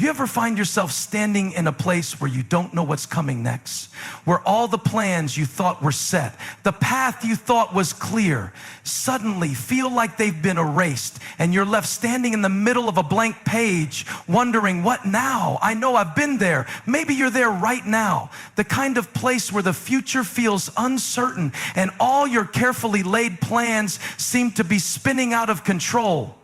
You ever find yourself standing in a place where you don't know what's coming next? Where all the plans you thought were set, the path you thought was clear, suddenly feel like they've been erased, and you're left standing in the middle of a blank page, wondering, what now? I know I've been there. Maybe you're there right now. The kind of place where the future feels uncertain, and all your carefully laid plans seem to be spinning out of control.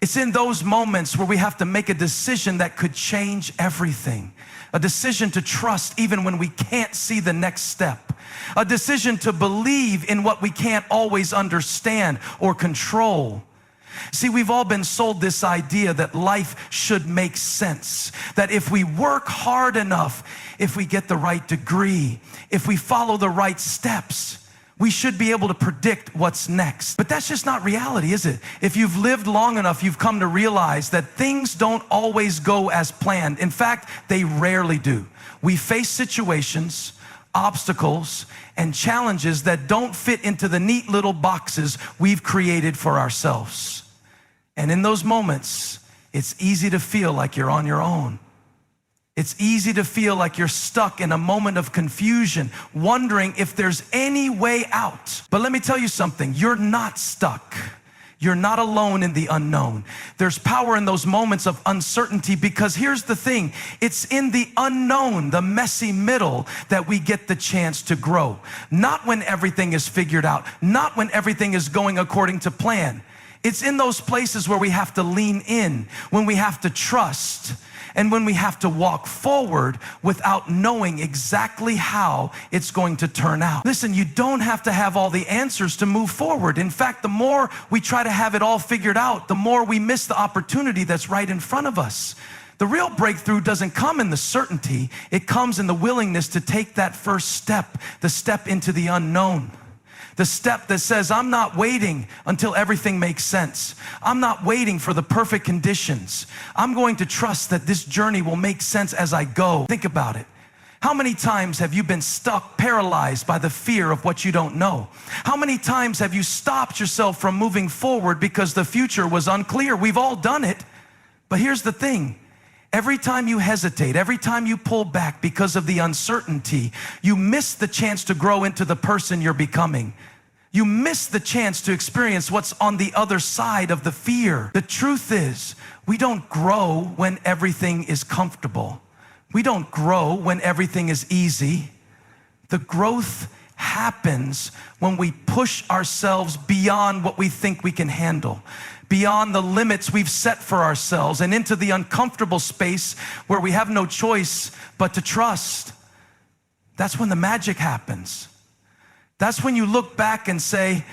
It's in those moments where we have to make a decision that could change everything. A decision to trust even when we can't see the next step. A decision to believe in what we can't always understand or control. See, we've all been sold this idea that life should make sense. That if we work hard enough, if we get the right degree, if we follow the right steps, we should be able to predict what's next. But that's just not reality, is it? If you've lived long enough, you've come to realize that things don't always go as planned. In fact, they rarely do. We face situations, obstacles, and challenges that don't fit into the neat little boxes we've created for ourselves. And in those moments, it's easy to feel like you're on your own. It's easy to feel like you're stuck in a moment of confusion, wondering if there's any way out. But let me tell you something, you're not stuck. You're not alone in the unknown. There's power in those moments of uncertainty, because here's the thing, it's in the unknown, the messy middle, that we get the chance to grow. Not when everything is figured out, not when everything is going according to plan. It's in those places where we have to lean in, when we have to trust, and when we have to walk forward without knowing exactly how it's going to turn out. Listen, you don't have to have all the answers to move forward. In fact, the more we try to have it all figured out, the more we miss the opportunity that's right in front of us. The real breakthrough doesn't come in the certainty. It comes in the willingness to take that first step, the step into the unknown. The step that says, I'm not waiting until everything makes sense. I'm not waiting for the perfect conditions. I'm going to trust that this journey will make sense as I go. Think about it. How many times have you been stuck, paralyzed by the fear of what you don't know? How many times have you stopped yourself from moving forward because the future was unclear? We've all done it. But here's the thing. Every time you hesitate, every time you pull back because of the uncertainty, you miss the chance to grow into the person you're becoming. You miss the chance to experience what's on the other side of the fear. The truth is, we don't grow when everything is comfortable. We don't grow when everything is easy. The growth happens when we push ourselves beyond what we think we can handle, beyond the limits we've set for ourselves, and into the uncomfortable space where we have no choice but to trust. That's when the magic happens. That's when you look back and say,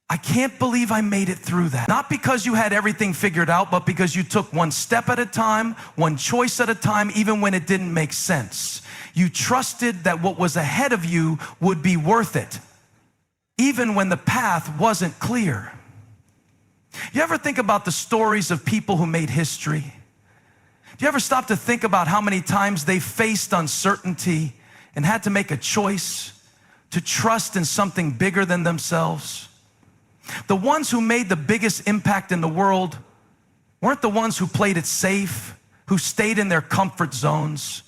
I can't believe I made it through that. Not because you had everything figured out, but because you took one step at a time, one choice at a time, even when it didn't make sense. You trusted that what was ahead of you would be worth it, even when the path wasn't clear. You ever think about the stories of people who made history? Do you ever stop to think about how many times they faced uncertainty and had to make a choice to trust in something bigger than themselves? The ones who made the biggest impact in the world weren't the ones who played it safe, who stayed in their comfort zones.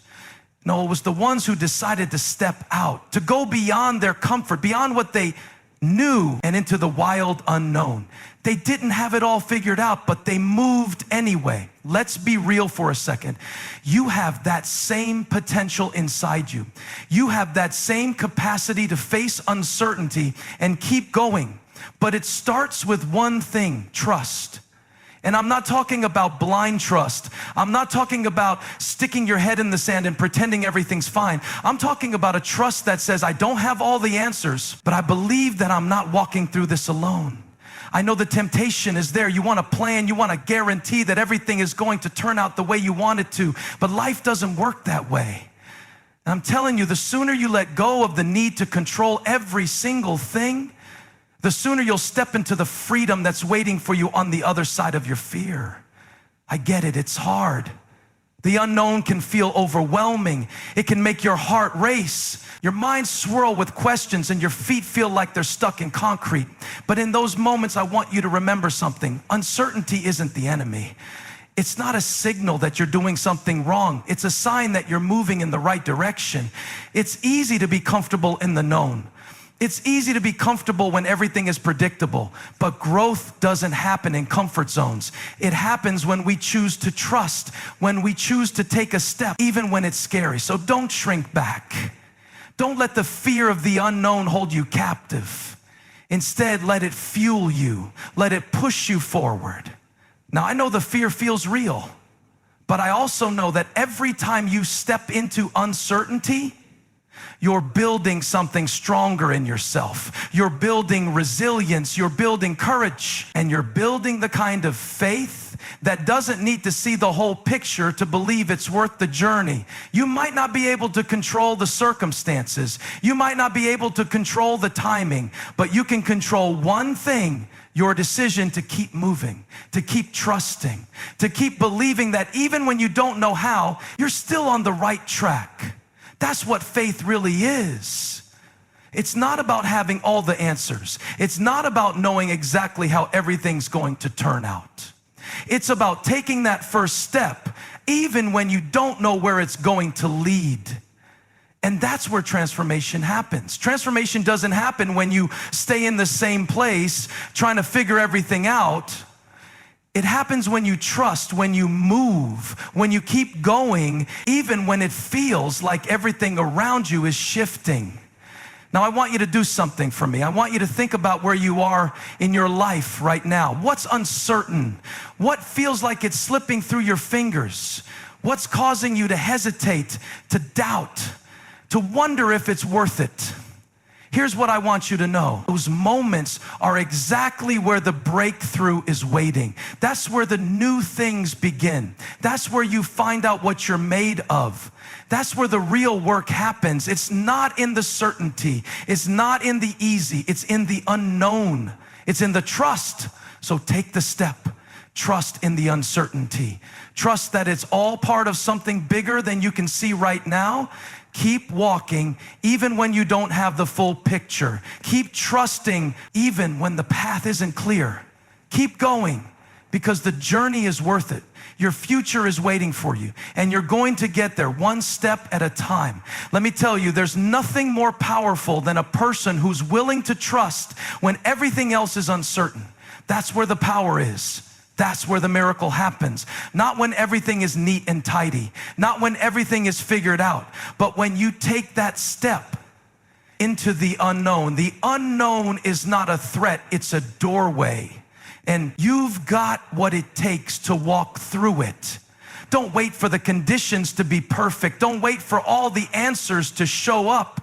No, it was the ones who decided to step out, to go beyond their comfort, beyond what they knew, and into the wild unknown. They didn't have it all figured out, but they moved anyway. Let's be real for a second. You have that same potential inside you. You have that same capacity to face uncertainty and keep going. But it starts with one thing: trust. And I'm not talking about blind trust. I'm not talking about sticking your head in the sand and pretending everything's fine. I'm talking about a trust that says, I don't have all the answers, but I believe that I'm not walking through this alone. I know the temptation is there. You want a plan, you want a guarantee that everything is going to turn out the way you want it to, but life doesn't work that way. And I'm telling you, the sooner you let go of the need to control every single thing, the sooner you'll step into the freedom that's waiting for you on the other side of your fear. I get it, it's hard. The unknown can feel overwhelming. It can make your heart race, your mind swirl with questions, and your feet feel like they're stuck in concrete. But in those moments, I want you to remember something. Uncertainty isn't the enemy. It's not a signal that you're doing something wrong. It's a sign that you're moving in the right direction. It's easy to be comfortable in the known. It's easy to be comfortable when everything is predictable, but growth doesn't happen in comfort zones. It happens when we choose to trust, when we choose to take a step, even when it's scary. So don't shrink back. Don't let the fear of the unknown hold you captive. Instead, let it fuel you. Let it push you forward. Now, I know the fear feels real, but I also know that every time you step into uncertainty, you're building something stronger in yourself. You're building resilience. You're building courage. And you're building the kind of faith that doesn't need to see the whole picture to believe it's worth the journey. You might not be able to control the circumstances. You might not be able to control the timing, but you can control one thing: your decision to keep moving, to keep trusting, to keep believing that even when you don't know how, you're still on the right track. That's what faith really is. It's not about having all the answers. It's not about knowing exactly how everything's going to turn out. It's about taking that first step, even when you don't know where it's going to lead. And that's where transformation happens. Transformation doesn't happen when you stay in the same place trying to figure everything out. It happens when you trust, when you move, when you keep going, even when it feels like everything around you is shifting. Now, I want you to do something for me. I want you to think about where you are in your life right now. What's uncertain? What feels like it's slipping through your fingers? What's causing you to hesitate, to doubt, to wonder if it's worth it? Here's what I want you to know. Those moments are exactly where the breakthrough is waiting. That's where the new things begin. That's where you find out what you're made of. That's where the real work happens. It's not in the certainty. It's not in the easy. It's in the unknown. It's in the trust. So take the step. Trust in the uncertainty. Trust that it's all part of something bigger than you can see right now. Keep walking even when you don't have the full picture. Keep trusting even when the path isn't clear. Keep going because the journey is worth it. Your future is waiting for you, and you're going to get there one step at a time. Let me tell you, there's nothing more powerful than a person who's willing to trust when everything else is uncertain. That's where the power is. That's where the miracle happens. Not when everything is neat and tidy, not when everything is figured out, but when you take that step into the unknown. The unknown is not a threat, it's a doorway. And you've got what it takes to walk through it. Don't wait for the conditions to be perfect. Don't wait for all the answers to show up.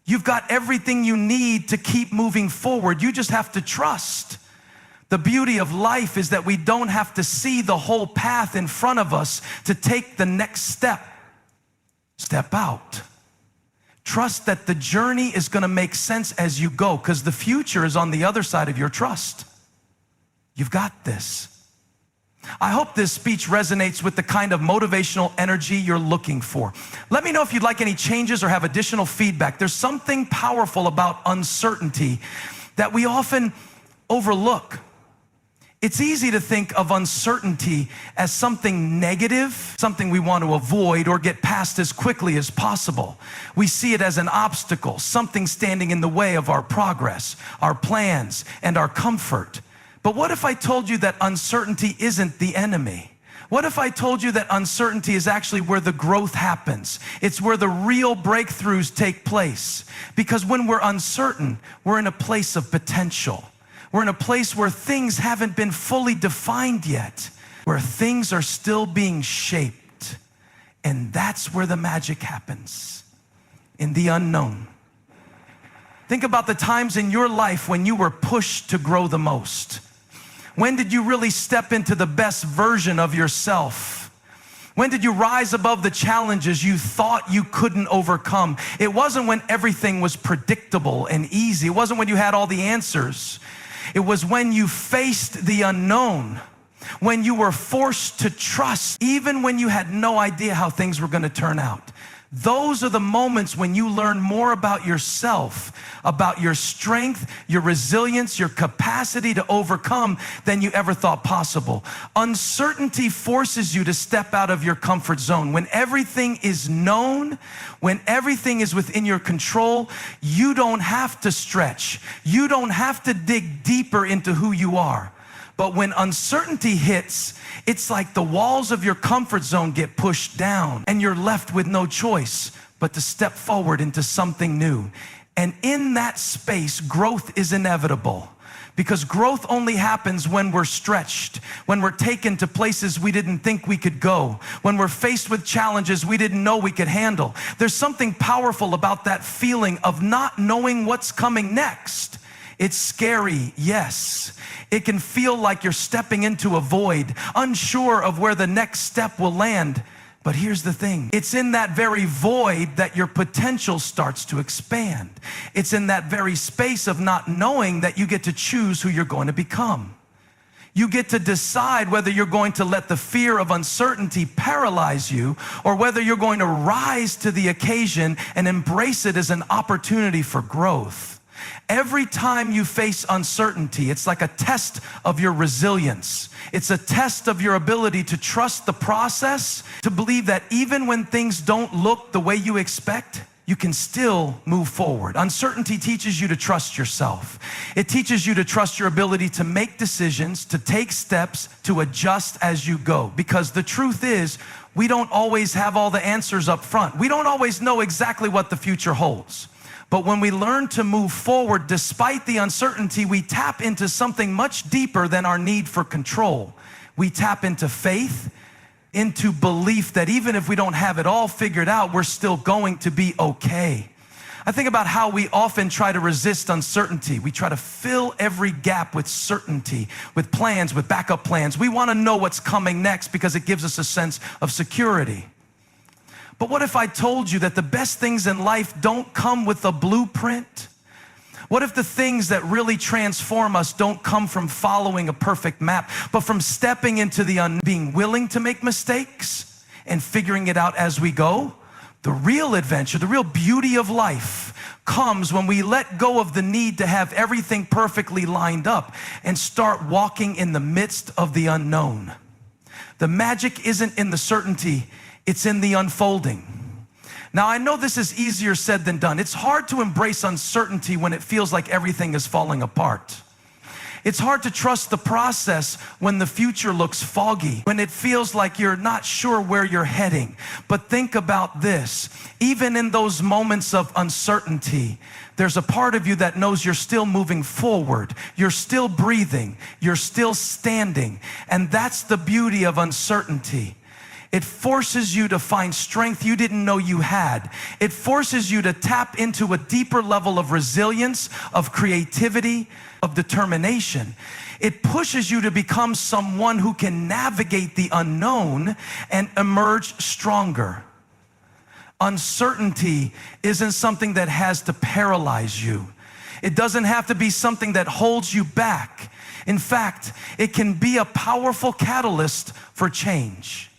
You've got everything you need to keep moving forward. You just have to trust. The beauty of life is that we don't have to see the whole path in front of us to take the next step. Step out. Trust that the journey is going to make sense as you go, because the future is on the other side of your trust. You've got this. I hope this speech resonates with the kind of motivational energy you're looking for. Let me know if you'd like any changes or have additional feedback. There's something powerful about uncertainty that we often overlook. It's easy to think of uncertainty as something negative, something we want to avoid or get past as quickly as possible. We see it as an obstacle, something standing in the way of our progress, our plans, and our comfort. But what if I told you that uncertainty isn't the enemy? What if I told you that uncertainty is actually where the growth happens? It's where the real breakthroughs take place. Because when we're uncertain, we're in a place of potential. We're in a place where things haven't been fully defined yet, where things are still being shaped. And that's where the magic happens, in the unknown. Think about the times in your life when you were pushed to grow the most. When did you really step into the best version of yourself? When did you rise above the challenges you thought you couldn't overcome? It wasn't when everything was predictable and easy. It wasn't when you had all the answers. It was when you faced the unknown, when you were forced to trust, even when you had no idea how things were going to turn out. Those are the moments when you learn more about yourself, about your strength, your resilience, your capacity to overcome than you ever thought possible. Uncertainty forces you to step out of your comfort zone. When everything is known, when everything is within your control, you don't have to stretch. You don't have to dig deeper into who you are. But when uncertainty hits, it's like the walls of your comfort zone get pushed down and you're left with no choice but to step forward into something new. And in that space, growth is inevitable, because growth only happens when we're stretched, when we're taken to places we didn't think we could go, when we're faced with challenges we didn't know we could handle. There's something powerful about that feeling of not knowing what's coming next. It's scary, yes. It can feel like you're stepping into a void, unsure of where the next step will land. But here's the thing. It's in that very void that your potential starts to expand. It's in that very space of not knowing that you get to choose who you're going to become. You get to decide whether you're going to let the fear of uncertainty paralyze you, or whether you're going to rise to the occasion and embrace it as an opportunity for growth. Every time you face uncertainty, it's like a test of your resilience. It's a test of your ability to trust the process, to believe that even when things don't look the way you expect, you can still move forward. Uncertainty teaches you to trust yourself. It teaches you to trust your ability to make decisions, to take steps, to adjust as you go. Because the truth is, we don't always have all the answers up front. We don't always know exactly what the future holds. But when we learn to move forward despite the uncertainty, we tap into something much deeper than our need for control. We tap into faith, into belief that even if we don't have it all figured out, we're still going to be okay. I think about how we often try to resist uncertainty. We try to fill every gap with certainty, with plans, with backup plans. We want to know what's coming next because it gives us a sense of security. But what if I told you that the best things in life don't come with a blueprint? What if the things that really transform us don't come from following a perfect map, but from stepping into the being willing to make mistakes and figuring it out as we go? The real adventure, the real beauty of life comes when we let go of the need to have everything perfectly lined up and start walking in the midst of the unknown. The magic isn't in the certainty, it's in the unfolding. Now, I know this is easier said than done. It's hard to embrace uncertainty when it feels like everything is falling apart. It's hard to trust the process when the future looks foggy, when it feels like you're not sure where you're heading. But think about this. Even in those moments of uncertainty, there's a part of you that knows you're still moving forward. You're still breathing. You're still standing. And that's the beauty of uncertainty. It forces you to find strength you didn't know you had. It forces you to tap into a deeper level of resilience, of creativity, of determination. It pushes you to become someone who can navigate the unknown and emerge stronger. Uncertainty isn't something that has to paralyze you. It doesn't have to be something that holds you back. In fact, it can be a powerful catalyst for change.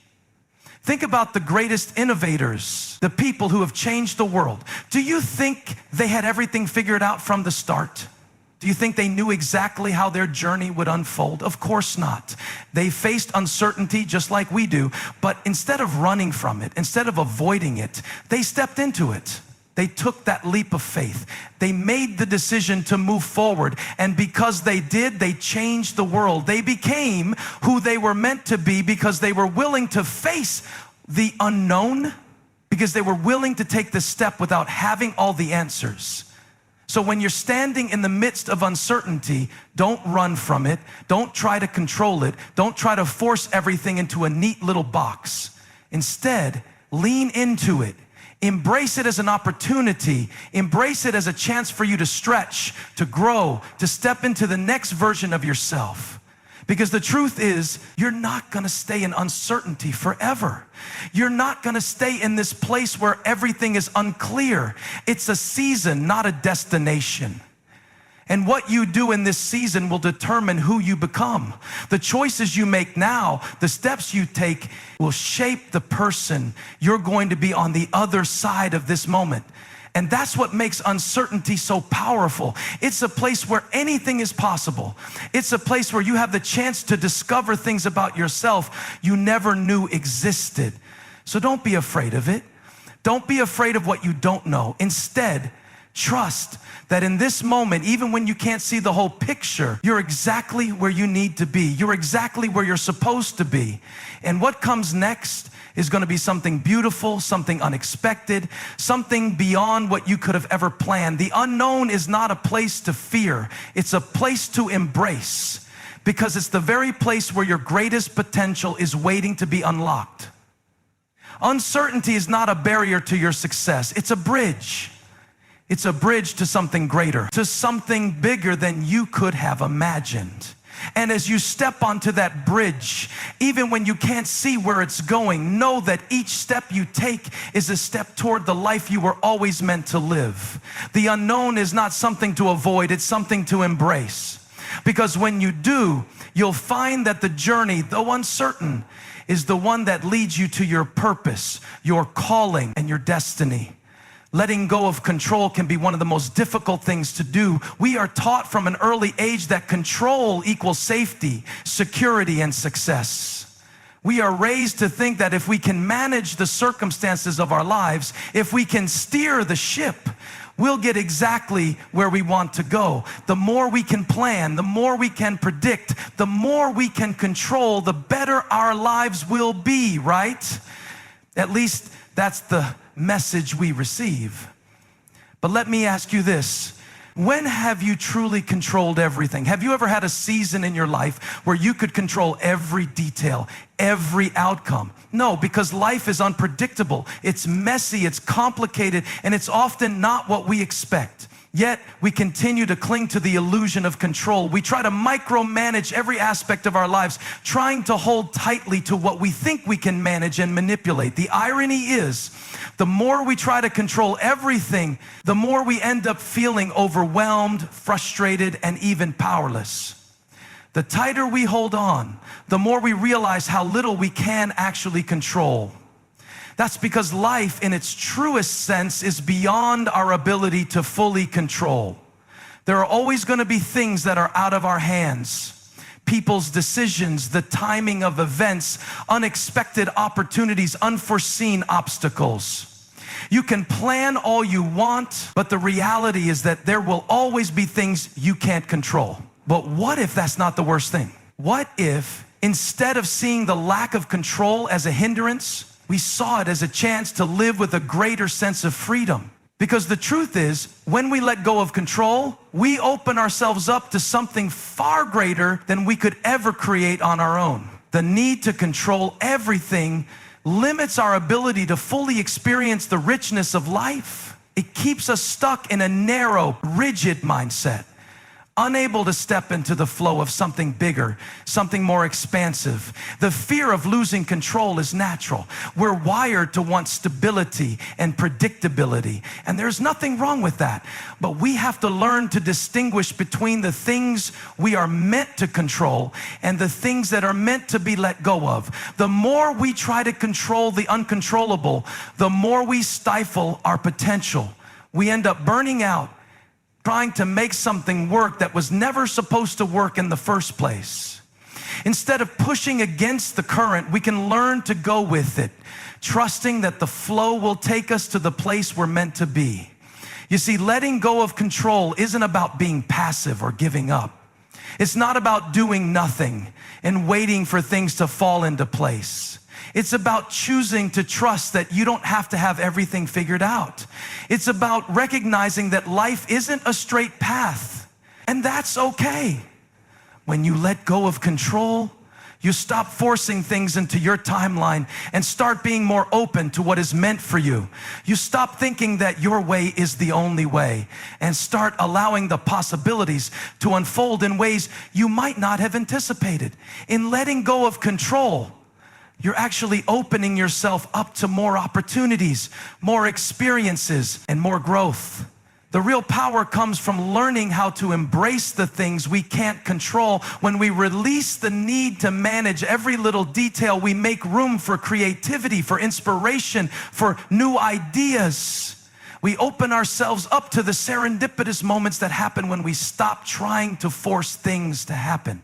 Think about the greatest innovators, the people who have changed the world. Do you think they had everything figured out from the start? Do you think they knew exactly how their journey would unfold? Of course not. They faced uncertainty just like we do, but instead of running from it, instead of avoiding it, they stepped into it. They took that leap of faith. They made the decision to move forward. And because they did, they changed the world. They became who they were meant to be because they were willing to face the unknown, because they were willing to take the step without having all the answers. So when you're standing in the midst of uncertainty, don't run from it. Don't try to control it. Don't try to force everything into a neat little box. Instead, lean into it. Embrace it as an opportunity. Embrace it as a chance for you to stretch, to grow, to step into the next version of yourself. Because the truth is, you're not going to stay in uncertainty forever. You're not going to stay in this place where everything is unclear. It's a season, not a destination. And what you do in this season will determine who you become. The choices you make now, the steps you take, will shape the person you're going to be on the other side of this moment. And that's what makes uncertainty so powerful. It's a place where anything is possible. It's a place where you have the chance to discover things about yourself you never knew existed. So don't be afraid of it. Don't be afraid of what you don't know. Instead, trust that in this moment, even when you can't see the whole picture, you're exactly where you need to be. You're exactly where you're supposed to be. And what comes next is going to be something beautiful, something unexpected, something beyond what you could have ever planned. The unknown is not a place to fear. It's a place to embrace, because it's the very place where your greatest potential is waiting to be unlocked. Uncertainty is not a barrier to your success. It's a bridge. It's a bridge to something greater, to something bigger than you could have imagined. And as you step onto that bridge, even when you can't see where it's going, know that each step you take is a step toward the life you were always meant to live. The unknown is not something to avoid, it's something to embrace. Because when you do, you'll find that the journey, though uncertain, is the one that leads you to your purpose, your calling, and your destiny. Letting go of control can be one of the most difficult things to do. We are taught from an early age that control equals safety, security, and success. We are raised to think that if we can manage the circumstances of our lives, if we can steer the ship, we'll get exactly where we want to go. The more we can plan, the more we can predict, the more we can control, the better our lives will be, right? At least that's the message we receive. But let me ask you this. When have you truly controlled everything? Have you ever had a season in your life where you could control every detail, every outcome? No, because life is unpredictable. It's messy, it's complicated, and it's often not what we expect. Yet we continue to cling to the illusion of control. We try to micromanage every aspect of our lives, trying to hold tightly to what we think we can manage and manipulate. The irony is, the more we try to control everything, the more we end up feeling overwhelmed, frustrated, and even powerless. The tighter we hold on, the more we realize how little we can actually control. That's because life in its truest sense is beyond our ability to fully control. There are always going to be things that are out of our hands. People's decisions, the timing of events, unexpected opportunities, unforeseen obstacles. You can plan all you want, but the reality is that there will always be things you can't control. But what if that's not the worst thing? What if instead of seeing the lack of control as a hindrance, we saw it as a chance to live with a greater sense of freedom? Because the truth is, when we let go of control, we open ourselves up to something far greater than we could ever create on our own. The need to control everything limits our ability to fully experience the richness of life. It keeps us stuck in a narrow, rigid mindset, unable to step into the flow of something bigger, something more expansive. The fear of losing control is natural. We're wired to want stability and predictability, and there's nothing wrong with that. But we have to learn to distinguish between the things we are meant to control and the things that are meant to be let go of. The more we try to control the uncontrollable, the more we stifle our potential. We end up burning out, trying to make something work that was never supposed to work in the first place. Instead of pushing against the current, we can learn to go with it, trusting that the flow will take us to the place we're meant to be. You see, letting go of control isn't about being passive or giving up. It's not about doing nothing and waiting for things to fall into place. It's about choosing to trust that you don't have to have everything figured out. It's about recognizing that life isn't a straight path, and that's okay. When you let go of control, you stop forcing things into your timeline and start being more open to what is meant for you. You stop thinking that your way is the only way and start allowing the possibilities to unfold in ways you might not have anticipated. In letting go of control, you're actually opening yourself up to more opportunities, more experiences, and more growth. The real power comes from learning how to embrace the things we can't control. When we release the need to manage every little detail, we make room for creativity, for inspiration, for new ideas. We open ourselves up to the serendipitous moments that happen when we stop trying to force things to happen.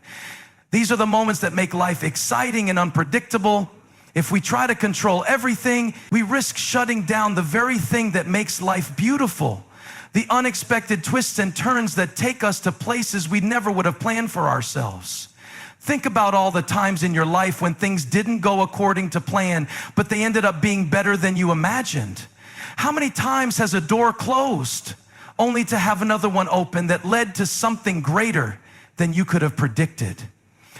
These are the moments that make life exciting and unpredictable. If we try to control everything, we risk shutting down the very thing that makes life beautiful. The unexpected twists and turns that take us to places we never would have planned for ourselves. Think about all the times in your life when things didn't go according to plan, but they ended up being better than you imagined. How many times has a door closed only to have another one open that led to something greater than you could have predicted?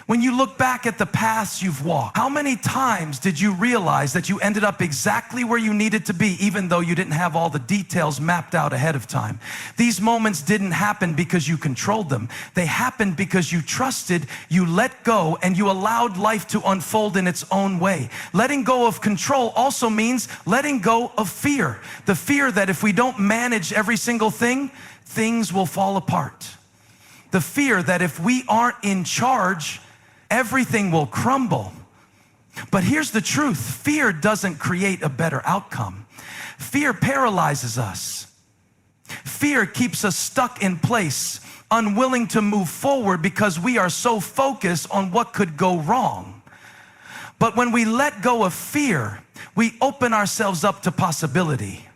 When you look back at the paths you've walked, how many times did you realize that you ended up exactly where you needed to be, even though you didn't have all the details mapped out ahead of time? These moments didn't happen because you controlled them. They happened because you trusted, you let go, and you allowed life to unfold in its own way. Letting go of control also means letting go of fear. The fear that if we don't manage every single thing, things will fall apart. The fear that if we aren't in charge, everything will crumble. But here's the truth. Fear doesn't create a better outcome. Fear paralyzes us. Fear keeps us stuck in place, unwilling to move forward because we are so focused on what could go wrong. But when we let go of fear, we open ourselves up to possibility.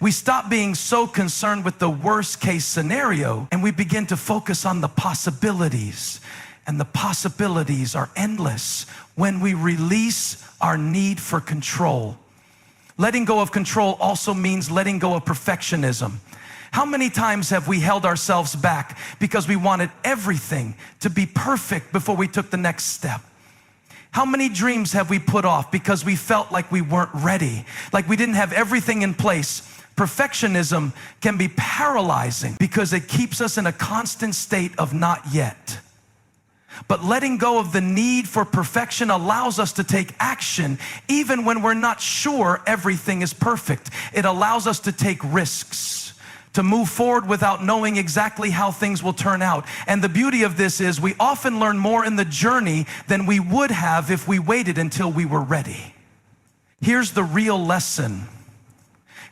We stop being so concerned with the worst case scenario and we begin to focus on the possibilities. And the possibilities are endless when we release our need for control. Letting go of control also means letting go of perfectionism. How many times have we held ourselves back because we wanted everything to be perfect before we took the next step? How many dreams have we put off because we felt like we weren't ready, like we didn't have everything in place? Perfectionism can be paralyzing because it keeps us in a constant state of not yet. But letting go of the need for perfection allows us to take action even when we're not sure everything is perfect. It allows us to take risks, to move forward without knowing exactly how things will turn out. And the beauty of this is we often learn more in the journey than we would have if we waited until we were ready. Here's the real lesson.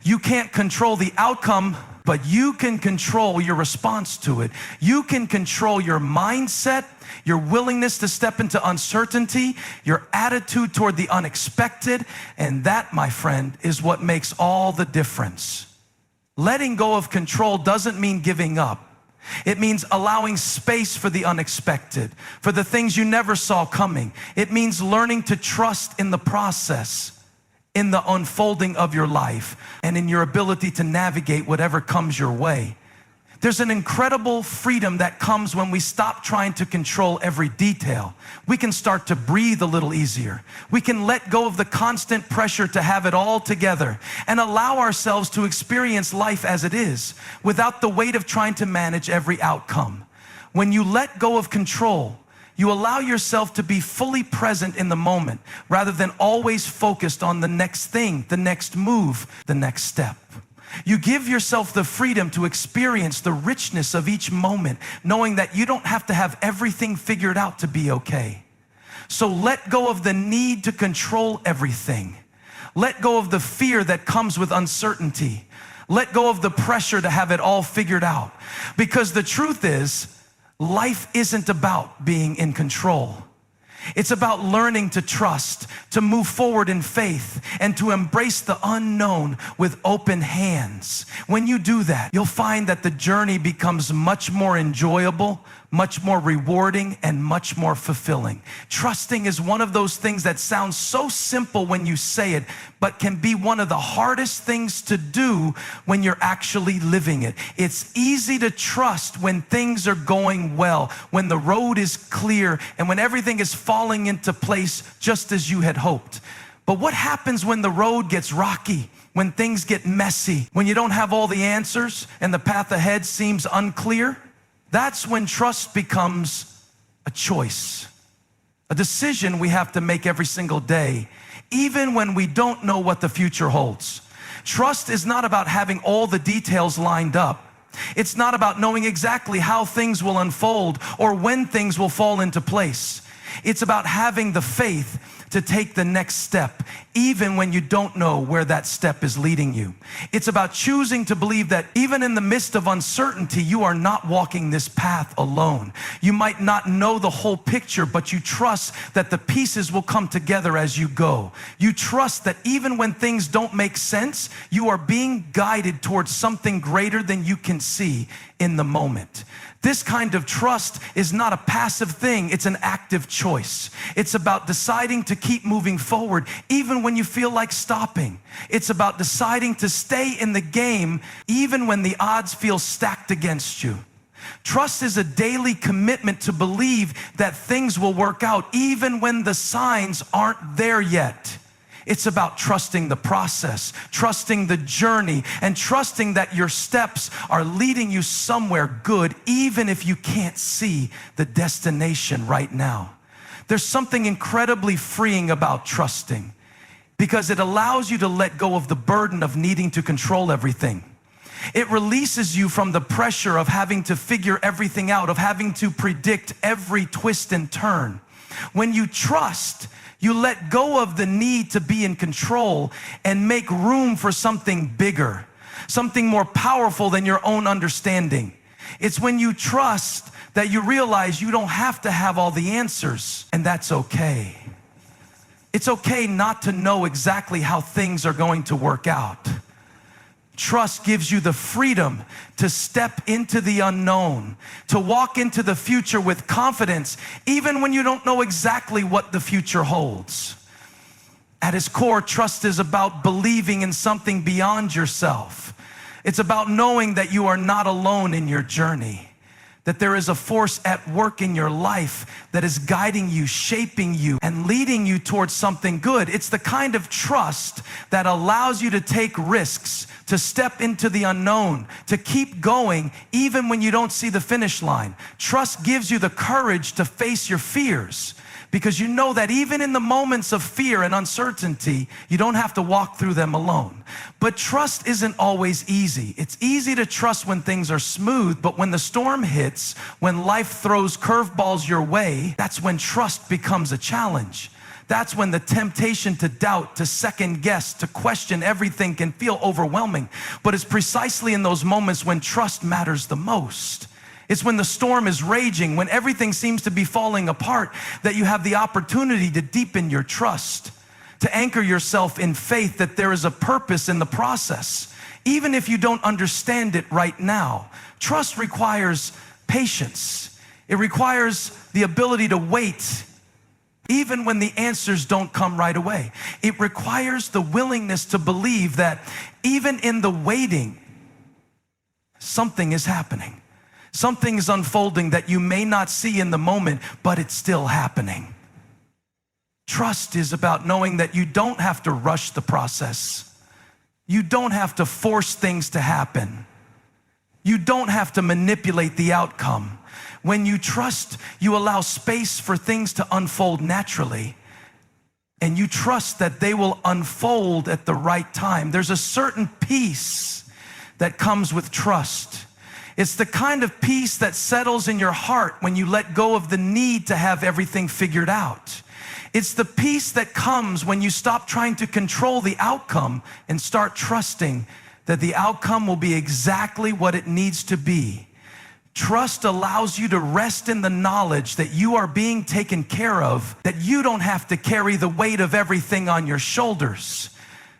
You can't control the outcome, but you can control your response to it. You can control your mindset, your willingness to step into uncertainty, your attitude toward the unexpected, and that, my friend, is what makes all the difference. Letting go of control doesn't mean giving up. It means allowing space for the unexpected, for the things you never saw coming. It means learning to trust in the process, in the unfolding of your life, and in your ability to navigate whatever comes your way. There's an incredible freedom that comes when we stop trying to control every detail. We can start to breathe a little easier. We can let go of the constant pressure to have it all together and allow ourselves to experience life as it is without the weight of trying to manage every outcome. When you let go of control, you allow yourself to be fully present in the moment rather than always focused on the next thing, the next move, the next step. You give yourself the freedom to experience the richness of each moment, knowing that you don't have to have everything figured out to be okay. So let go of the need to control everything. Let go of the fear that comes with uncertainty. Let go of the pressure to have it all figured out. Because the truth is, life isn't about being in control. It's about learning to trust, to move forward in faith, and to embrace the unknown with open hands. When you do that, you'll find that the journey becomes much more enjoyable, much more rewarding, and much more fulfilling. Trusting is one of those things that sounds so simple when you say it, but can be one of the hardest things to do when you're actually living it. It's easy to trust when things are going well, when the road is clear, and when everything is falling into place just as you had hoped. But what happens when the road gets rocky, when things get messy, when you don't have all the answers and the path ahead seems unclear? That's when trust becomes a choice, a decision we have to make every single day, even when we don't know what the future holds. Trust is not about having all the details lined up. It's not about knowing exactly how things will unfold or when things will fall into place. It's about having the faith to take the next step, even when you don't know where that step is leading you. It's about choosing to believe that even in the midst of uncertainty, you are not walking this path alone. You might not know the whole picture, but you trust that the pieces will come together as you go. You trust that even when things don't make sense, you are being guided towards something greater than you can see in the moment. This kind of trust is not a passive thing, it's an active choice. It's about deciding to keep moving forward even when you feel like stopping. It's about deciding to stay in the game even when the odds feel stacked against you. Trust is a daily commitment to believe that things will work out even when the signs aren't there yet. It's about trusting the process, trusting the journey, and trusting that your steps are leading you somewhere good, even if you can't see the destination right now. There's something incredibly freeing about trusting because it allows you to let go of the burden of needing to control everything. It releases you from the pressure of having to figure everything out, of having to predict every twist and turn. When you trust, you let go of the need to be in control and make room for something bigger, something more powerful than your own understanding. It's when you trust that you realize you don't have to have all the answers, and that's okay. It's okay not to know exactly how things are going to work out. Trust gives you the freedom to step into the unknown, to walk into the future with confidence, even when you don't know exactly what the future holds. At its core, trust is about believing in something beyond yourself. It's about knowing that you are not alone in your journey, that there is a force at work in your life that is guiding you, shaping you, and leading you towards something good. It's the kind of trust that allows you to take risks, to step into the unknown, to keep going even when you don't see the finish line. Trust gives you the courage to face your fears because you know that even in the moments of fear and uncertainty, you don't have to walk through them alone. But trust isn't always easy. It's easy to trust when things are smooth, but when the storm hits, when life throws curveballs your way, that's when trust becomes a challenge. That's when the temptation to doubt, to second guess, to question everything can feel overwhelming. But it's precisely in those moments when trust matters the most. It's when the storm is raging, when everything seems to be falling apart, that you have the opportunity to deepen your trust, to anchor yourself in faith that there is a purpose in the process. Even if you don't understand it right now, trust requires patience. It requires the ability to wait even when the answers don't come right away. It requires the willingness to believe that even in the waiting, something is happening. Something is unfolding that you may not see in the moment, but it's still happening. Trust is about knowing that you don't have to rush the process. You don't have to force things to happen. You don't have to manipulate the outcome. When you trust, you allow space for things to unfold naturally, and you trust that they will unfold at the right time. There's a certain peace that comes with trust. It's the kind of peace that settles in your heart when you let go of the need to have everything figured out. It's the peace that comes when you stop trying to control the outcome and start trusting that the outcome will be exactly what it needs to be. Trust allows you to rest in the knowledge that you are being taken care of, that you don't have to carry the weight of everything on your shoulders.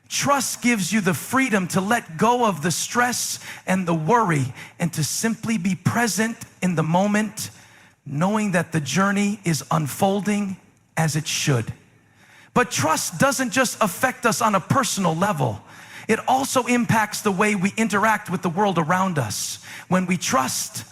Trust gives you the freedom to let go of the stress and the worry and to simply be present in the moment, knowing that the journey is unfolding as it should. But trust doesn't just affect us on a personal level. It also impacts the way we interact with the world around us. When we trust,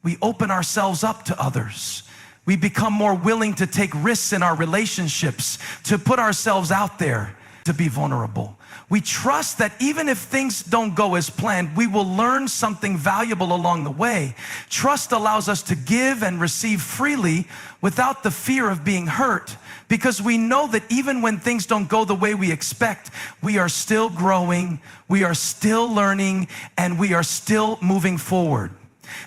we open ourselves up to others. We become more willing to take risks in our relationships, to put ourselves out there, to be vulnerable. We trust that even if things don't go as planned, we will learn something valuable along the way. Trust allows us to give and receive freely without the fear of being hurt, because we know that even when things don't go the way we expect, we are still growing, we are still learning, and we are still moving forward.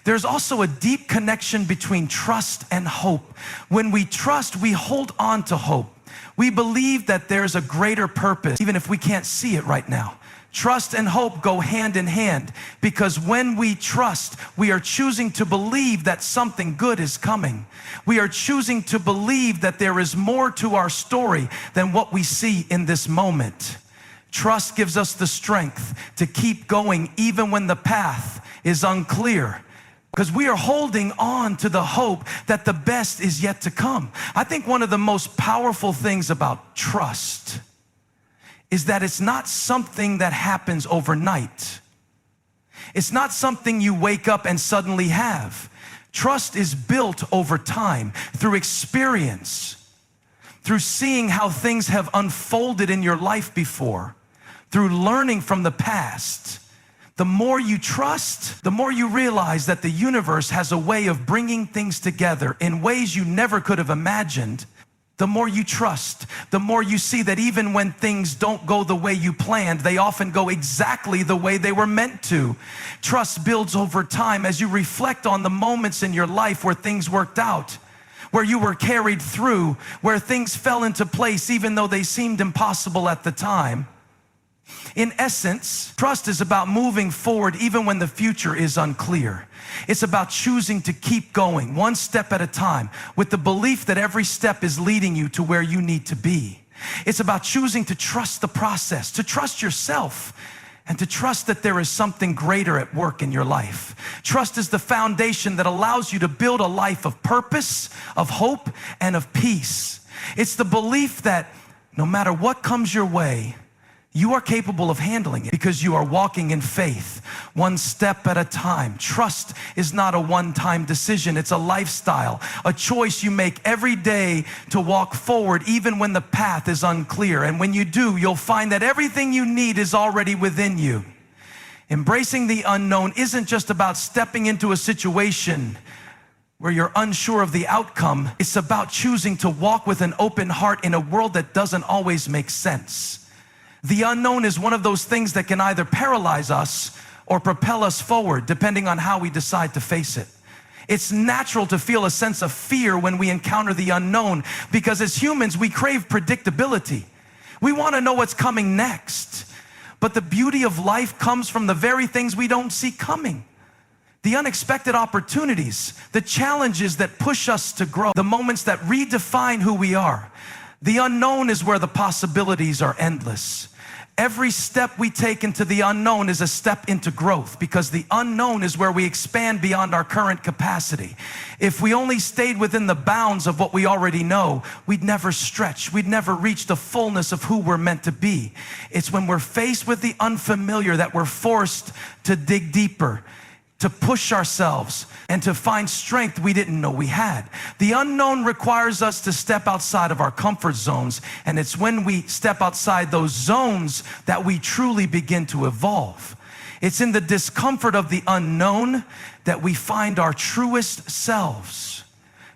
There's also a deep connection between trust and hope. When we trust, we hold on to hope. We believe that there's a greater purpose, even if we can't see it right now. Trust and hope go hand in hand, because when we trust, we are choosing to believe that something good is coming. We are choosing to believe that there is more to our story than what we see in this moment. Trust gives us the strength to keep going even when the path is unclear, because we are holding on to the hope that the best is yet to come. I think one of the most powerful things about trust is that it's not something that happens overnight. It's not something you wake up and suddenly have. Trust is built over time, through experience, through seeing how things have unfolded in your life before, through learning from the past. The more you trust, the more you realize that the universe has a way of bringing things together in ways you never could have imagined. The more you trust, the more you see that even when things don't go the way you planned, they often go exactly the way they were meant to. Trust builds over time as you reflect on the moments in your life where things worked out, where you were carried through, where things fell into place even though they seemed impossible at the time. In essence, trust is about moving forward even when the future is unclear. It's about choosing to keep going one step at a time with the belief that every step is leading you to where you need to be. It's about choosing to trust the process, to trust yourself, and to trust that there is something greater at work in your life. Trust is the foundation that allows you to build a life of purpose, of hope, and of peace. It's the belief that no matter what comes your way, you are capable of handling it because you are walking in faith, one step at a time. Trust is not a one-time decision. It's a lifestyle, a choice you make every day to walk forward even when the path is unclear. And when you do, you'll find that everything you need is already within you. Embracing the unknown isn't just about stepping into a situation where you're unsure of the outcome. It's about choosing to walk with an open heart in a world that doesn't always make sense. The unknown is one of those things that can either paralyze us or propel us forward, depending on how we decide to face it. It's natural to feel a sense of fear when we encounter the unknown, because as humans, we crave predictability. We want to know what's coming next. But the beauty of life comes from the very things we don't see coming. The unexpected opportunities, the challenges that push us to grow, the moments that redefine who we are. The unknown is where the possibilities are endless. Every step we take into the unknown is a step into growth, because the unknown is where we expand beyond our current capacity. If we only stayed within the bounds of what we already know, we'd never stretch. We'd never reach the fullness of who we're meant to be. It's when we're faced with the unfamiliar that we're forced to dig deeper, to push ourselves, and to find strength we didn't know we had. The unknown requires us to step outside of our comfort zones, and it's when we step outside those zones that we truly begin to evolve. It's in the discomfort of the unknown that we find our truest selves,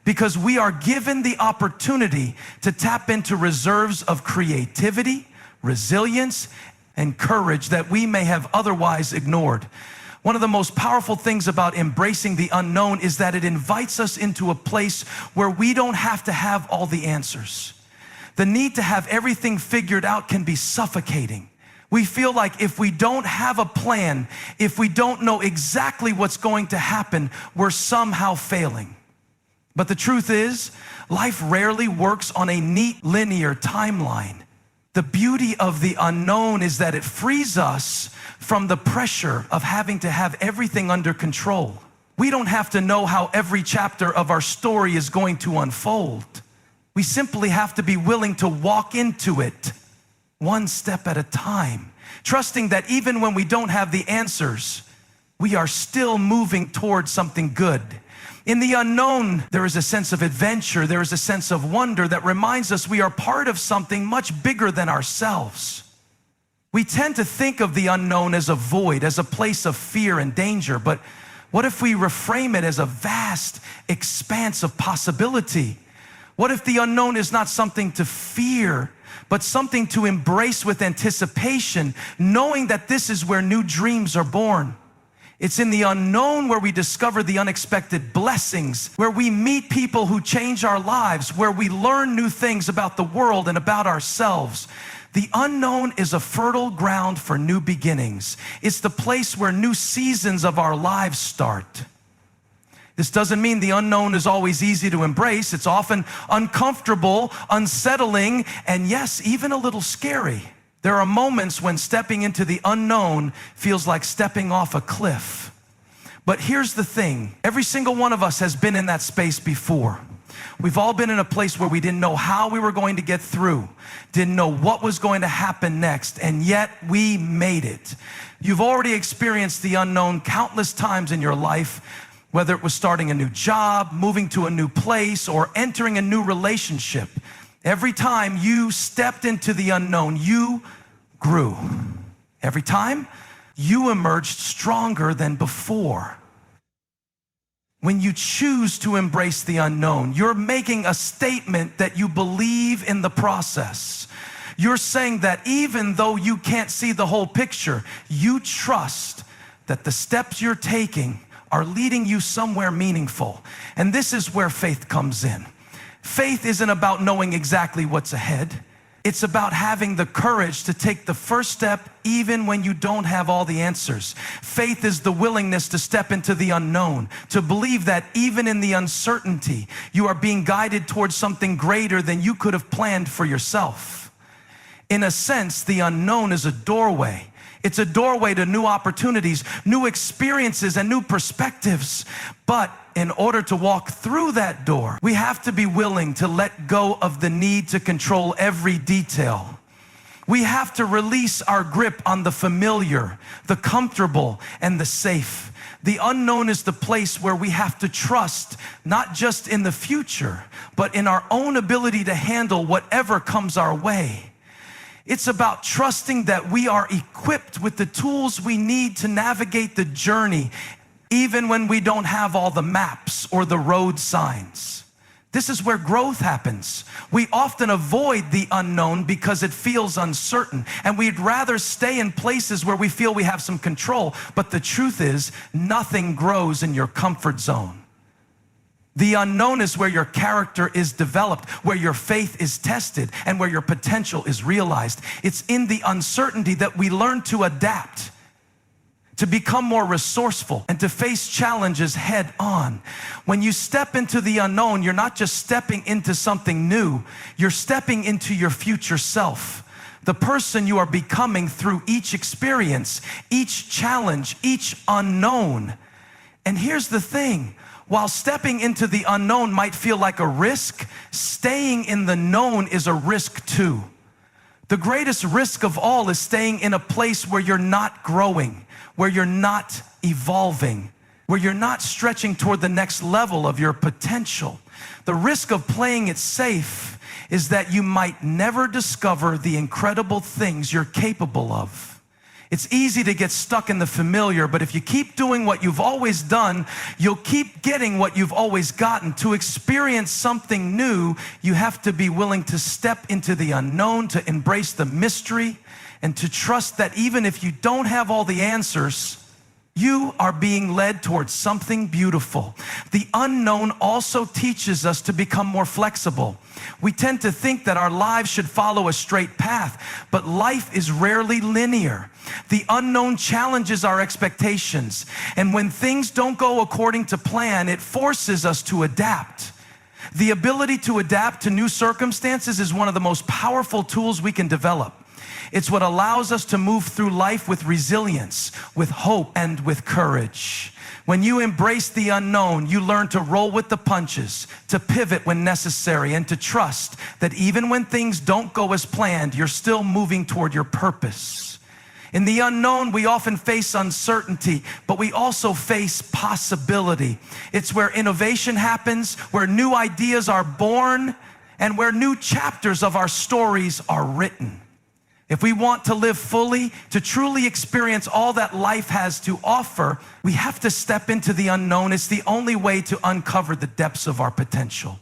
because we are given the opportunity to tap into reserves of creativity, resilience, and courage that we may have otherwise ignored. One of the most powerful things about embracing the unknown is that it invites us into a place where we don't have to have all the answers. The need to have everything figured out can be suffocating. We feel like if we don't have a plan, if we don't know exactly what's going to happen, we're somehow failing. But the truth is, life rarely works on a neat linear timeline. The beauty of the unknown is that it frees us from the pressure of having to have everything under control. We don't have to know how every chapter of our story is going to unfold. We simply have to be willing to walk into it one step at a time, trusting that even when we don't have the answers, we are still moving towards something good. In the unknown, there is a sense of adventure. There is a sense of wonder that reminds us we are part of something much bigger than ourselves. We tend to think of the unknown as a void, as a place of fear and danger, but what if we reframe it as a vast expanse of possibility? What if the unknown is not something to fear, but something to embrace with anticipation, knowing that this is where new dreams are born? It's in the unknown where we discover the unexpected blessings, where we meet people who change our lives, where we learn new things about the world and about ourselves. The unknown is a fertile ground for new beginnings. It's the place where new seasons of our lives start. This doesn't mean the unknown is always easy to embrace. It's often uncomfortable, unsettling, and yes, even a little scary. There are moments when stepping into the unknown feels like stepping off a cliff. But here's the thing. Every single one of us has been in that space before. We've all been in a place where we didn't know how we were going to get through, didn't know what was going to happen next, and yet we made it. You've already experienced the unknown countless times in your life, whether it was starting a new job, moving to a new place, or entering a new relationship. Every time you stepped into the unknown, you grew. Every time, you emerged stronger than before. When you choose to embrace the unknown, you're making a statement that you believe in the process. You're saying that even though you can't see the whole picture, you trust that the steps you're taking are leading you somewhere meaningful. And this is where faith comes in. Faith isn't about knowing exactly what's ahead. It's about having the courage to take the first step even when you don't have all the answers. Faith is the willingness to step into the unknown, to believe that even in the uncertainty, you are being guided towards something greater than you could have planned for yourself. In a sense, the unknown is a doorway. It's a doorway to new opportunities, new experiences, and new perspectives. But in order to walk through that door, we have to be willing to let go of the need to control every detail. We have to release our grip on the familiar, the comfortable, and the safe. The unknown is the place where we have to trust, not just in the future, but in our own ability to handle whatever comes our way. It's about trusting that we are equipped with the tools we need to navigate the journey, even when we don't have all the maps or the road signs. This is where growth happens. We often avoid the unknown because it feels uncertain, and we'd rather stay in places where we feel we have some control. But the truth is, nothing grows in your comfort zone. The unknown is where your character is developed, where your faith is tested, and where your potential is realized. It's in the uncertainty that we learn to adapt, to become more resourceful, and to face challenges head on. When you step into the unknown, you're not just stepping into something new, you're stepping into your future self, the person you are becoming through each experience, each challenge, each unknown. And here's the thing. While stepping into the unknown might feel like a risk, staying in the known is a risk too. The greatest risk of all is staying in a place where you're not growing, where you're not evolving, where you're not stretching toward the next level of your potential. The risk of playing it safe is that you might never discover the incredible things you're capable of. It's easy to get stuck in the familiar, but if you keep doing what you've always done, you'll keep getting what you've always gotten. To experience something new, you have to be willing to step into the unknown, to embrace the mystery, and to trust that even if you don't have all the answers, you are being led towards something beautiful. The unknown also teaches us to become more flexible. We tend to think that our lives should follow a straight path, but life is rarely linear. The unknown challenges our expectations, and when things don't go according to plan, it forces us to adapt. The ability to adapt to new circumstances is one of the most powerful tools we can develop. It's what allows us to move through life with resilience, with hope, and with courage. When you embrace the unknown, you learn to roll with the punches, to pivot when necessary, and to trust that even when things don't go as planned, you're still moving toward your purpose. In the unknown, we often face uncertainty, but we also face possibility. It's where innovation happens, where new ideas are born, and where new chapters of our stories are written. If we want to live fully, to truly experience all that life has to offer, we have to step into the unknown. It's the only way to uncover the depths of our potential.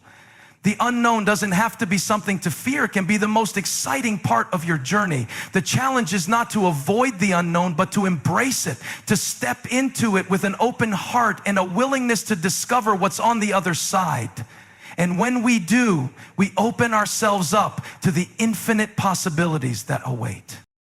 The unknown doesn't have to be something to fear. It can be the most exciting part of your journey. The challenge is not to avoid the unknown, but to embrace it, to step into it with an open heart and a willingness to discover what's on the other side. And when we do, we open ourselves up to the infinite possibilities that await.